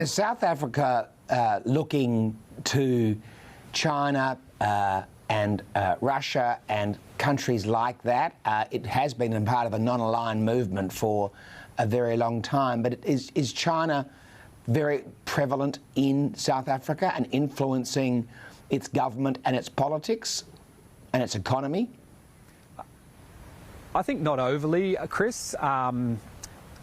Is South Africa looking to China and Russia and countries like that? It has been a part of the non-aligned movement for a very long time, but is China very prevalent in South Africa and influencing its government and its politics and its economy? I think not overly, Chris.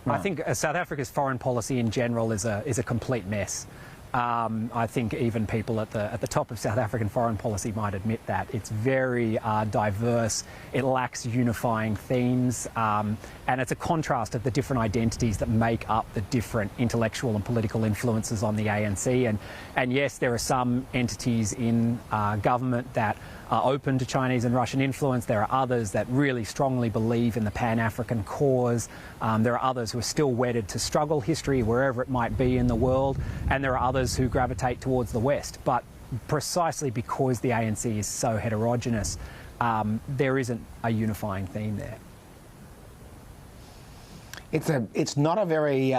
I think South Africa's foreign policy in general is a complete mess. I think even people at the top of South African foreign policy might admit that. It's very diverse, it lacks unifying themes, and it's a contrast of the different identities that make up the different intellectual and political influences on the ANC. And yes, there are some entities in government that are open to Chinese and Russian influence. There are others that really strongly believe in the Pan-African cause. There are others who are still wedded to struggle history, wherever it might be in the world. And there are others who gravitate towards the West. But precisely because the ANC is so heterogeneous, there isn't a unifying theme there. It's not a very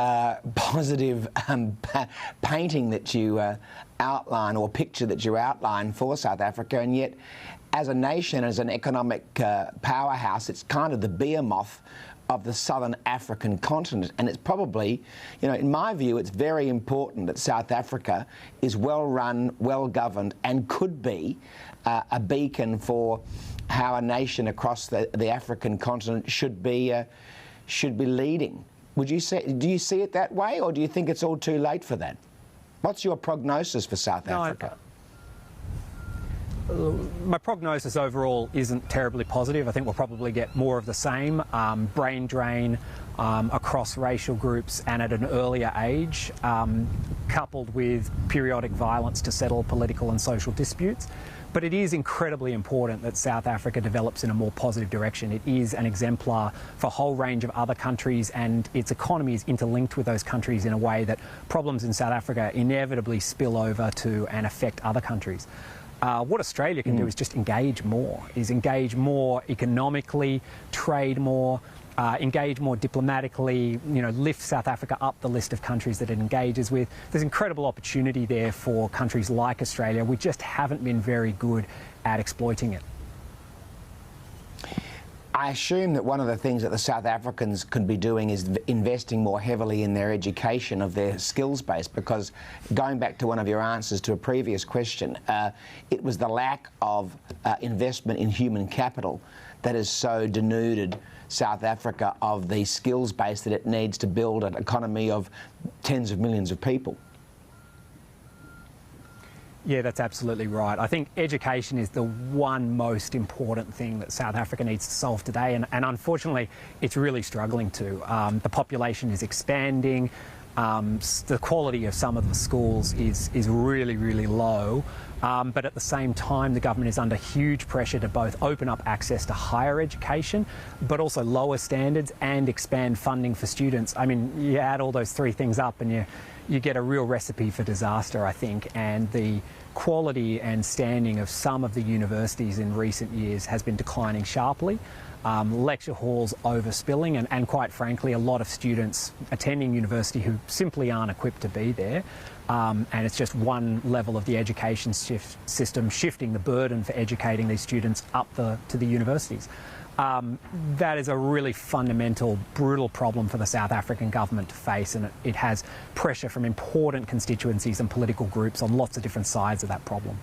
positive painting that you outline, or picture that you outline for South Africa, and yet as a nation, as an economic powerhouse, it's kind of the behemoth of the southern African continent. And it's probably, in my view, it's very important that South Africa is well run, well governed, and could be a beacon for how a nation across the African continent should be leading. Do you see it that way, or do you think it's all too late for that? What's your prognosis for South Africa? My prognosis overall isn't terribly positive. I think we'll probably get more of the same, brain drain across racial groups and at an earlier age, coupled with periodic violence to settle political and social disputes. But it is incredibly important that South Africa develops in a more positive direction. It is an exemplar for a whole range of other countries, and its economy is interlinked with those countries in a way that problems in South Africa inevitably spill over to and affect other countries. What Australia can do is just engage more economically, trade more, engage more diplomatically, lift South Africa up the list of countries that it engages with. There's incredible opportunity there for countries like Australia. We just haven't been very good at exploiting it. I assume that one of the things that the South Africans could be doing is investing more heavily in their education of their skills base, because going back to one of your answers to a previous question, it was the lack of investment in human capital that has so denuded South Africa of the skills base that it needs to build an economy of tens of millions of people. Yeah, that's absolutely right. I think education is the one most important thing that South Africa needs to solve today, and unfortunately it's really struggling to. The population is expanding, the quality of some of the schools is really, really low, but at the same time the government is under huge pressure to both open up access to higher education but also lower standards and expand funding for students. I mean, you add all those three things up and you get a real recipe for disaster, I think, and the quality and standing of some of the universities in recent years has been declining sharply. Lecture halls overspilling, and quite frankly, a lot of students attending university who simply aren't equipped to be there. And it's just one level of the education system shifting the burden for educating these students up to the universities. That is a really fundamental, brutal problem for the South African government to face, and it has pressure from important constituencies and political groups on lots of different sides of that problem.